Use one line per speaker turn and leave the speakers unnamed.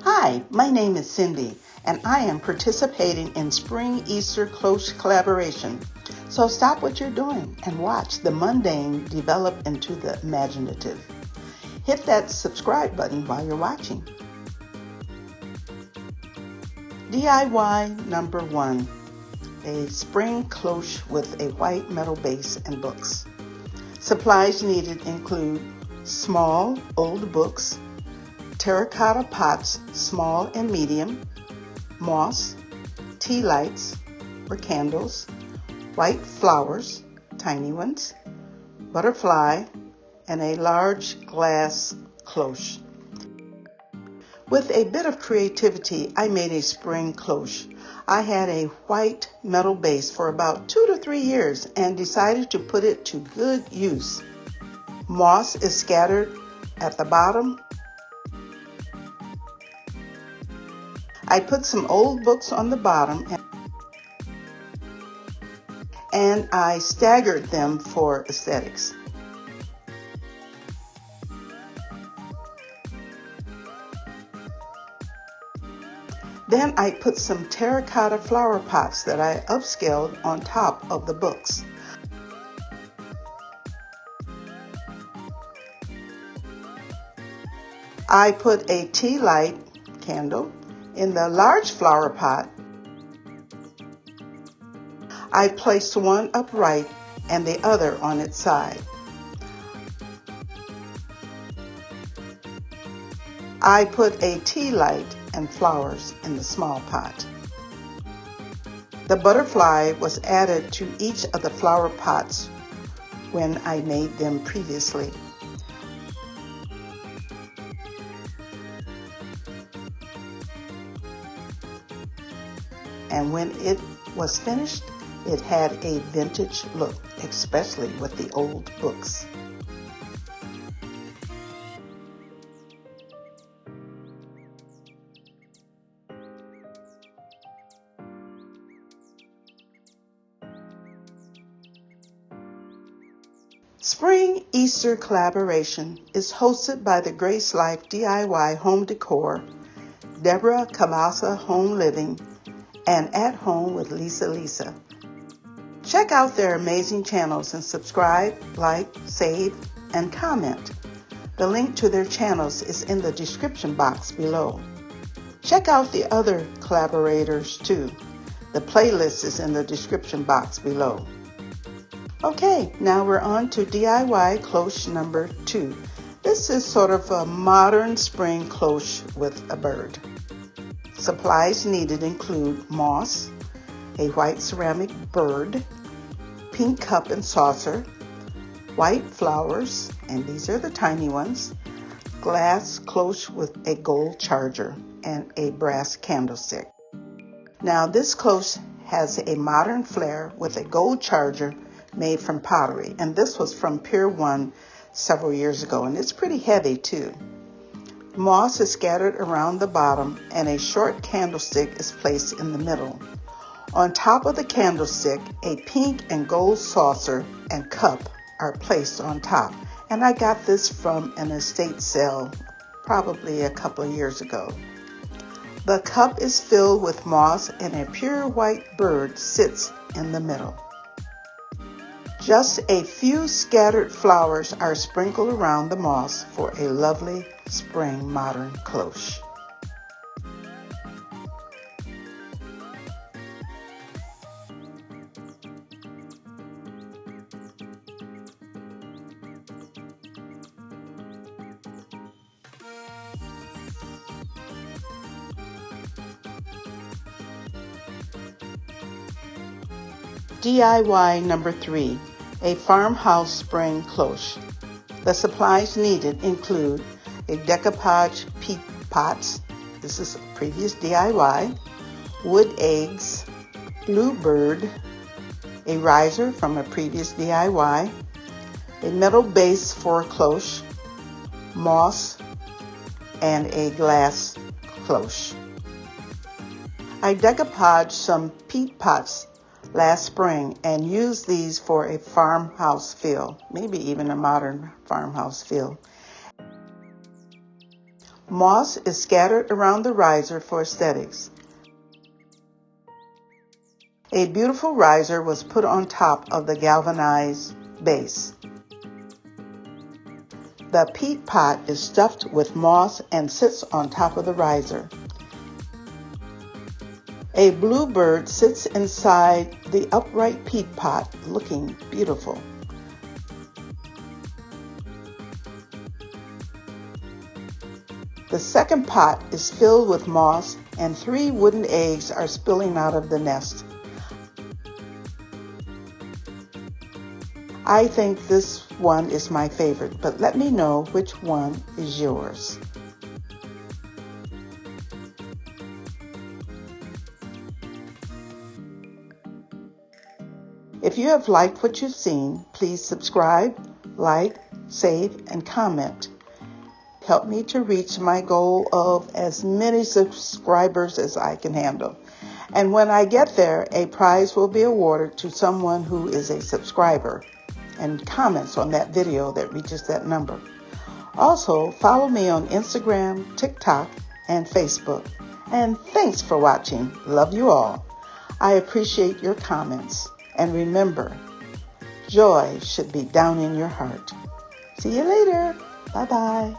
Hi, my name is Cindy, and I am participating in Spring Easter Cloche collaboration. So stop what you're doing and watch the mundane develop into the imaginative. Hit that subscribe button while you're watching. DIY number 1, a spring cloche with a white metal base and books. Supplies needed include small old books, terracotta pots, small and medium, moss, tea lights or candles, white flowers, tiny ones, butterfly, and a large glass cloche. With a bit of creativity, I made a spring cloche. I had a white metal base for about 2 to 3 years and decided to put it to good use. Moss is scattered at the bottom. I put some old books on the bottom and I staggered them for aesthetics. Then I put some terracotta flower pots that I upscaled on top of the books. I put a tea light candle in the large flower pot. I placed one upright and the other on its side. I put a tea light and flowers in the small pot. The butterfly was added to each of the flower pots when I made them previously. And when it was finished, it had a vintage look, especially with the old books. Spring Easter Collaboration is hosted by the Grace Life DIY Home Decor, Deborah Kabasa Home Living, and At Home with Lisa. Check out their amazing channels and subscribe, like, save, and comment. The link to their channels is in the description box below. Check out the other collaborators too. The playlist is in the description box below. Okay, now we're on to DIY cloche number 2. This is sort of a modern spring cloche with a bird. Supplies needed include moss, a white ceramic bird, pink cup and saucer, white flowers, and these are the tiny ones, glass cloche with a gold charger, and a brass candlestick. Now this cloche has a modern flair with a gold charger made from pottery, and this was from Pier 1 several years ago, and it's pretty heavy too. Moss is scattered around the bottom and a short candlestick is placed in the middle. On top of the candlestick, a pink and gold saucer and cup are placed on top. And I got this from an estate sale probably a couple of years ago. The cup is filled with moss and a pure white bird sits in the middle. Just a few scattered flowers are sprinkled around the moss for a lovely spring modern cloche. DIY number 3, a farmhouse spring cloche. The supplies needed include a decoupage peat pots, this is a previous DIY, wood eggs, blue bird, a riser from a previous DIY, a metal base for a cloche, moss, and a glass cloche. I decoupaged some peat pots last spring and used these for a farmhouse feel, maybe even a modern farmhouse feel. Moss is scattered around the riser for aesthetics. A beautiful riser was put on top of the galvanized base. The peat pot is stuffed with moss and sits on top of the riser. A bluebird sits inside the upright peat pot, looking beautiful. The second pot is filled with moss and 3 wooden eggs are spilling out of the nest. I think this one is my favorite, but let me know which one is yours. If you have liked what you've seen, please subscribe, like, save, and comment. Help me to reach my goal of as many subscribers as I can handle. And when I get there, a prize will be awarded to someone who is a subscriber and comments on that video that reaches that number. Also, follow me on Instagram, TikTok, and Facebook. And thanks for watching. Love you all. I appreciate your comments. And remember, joy should be down in your heart. See you later. Bye-bye.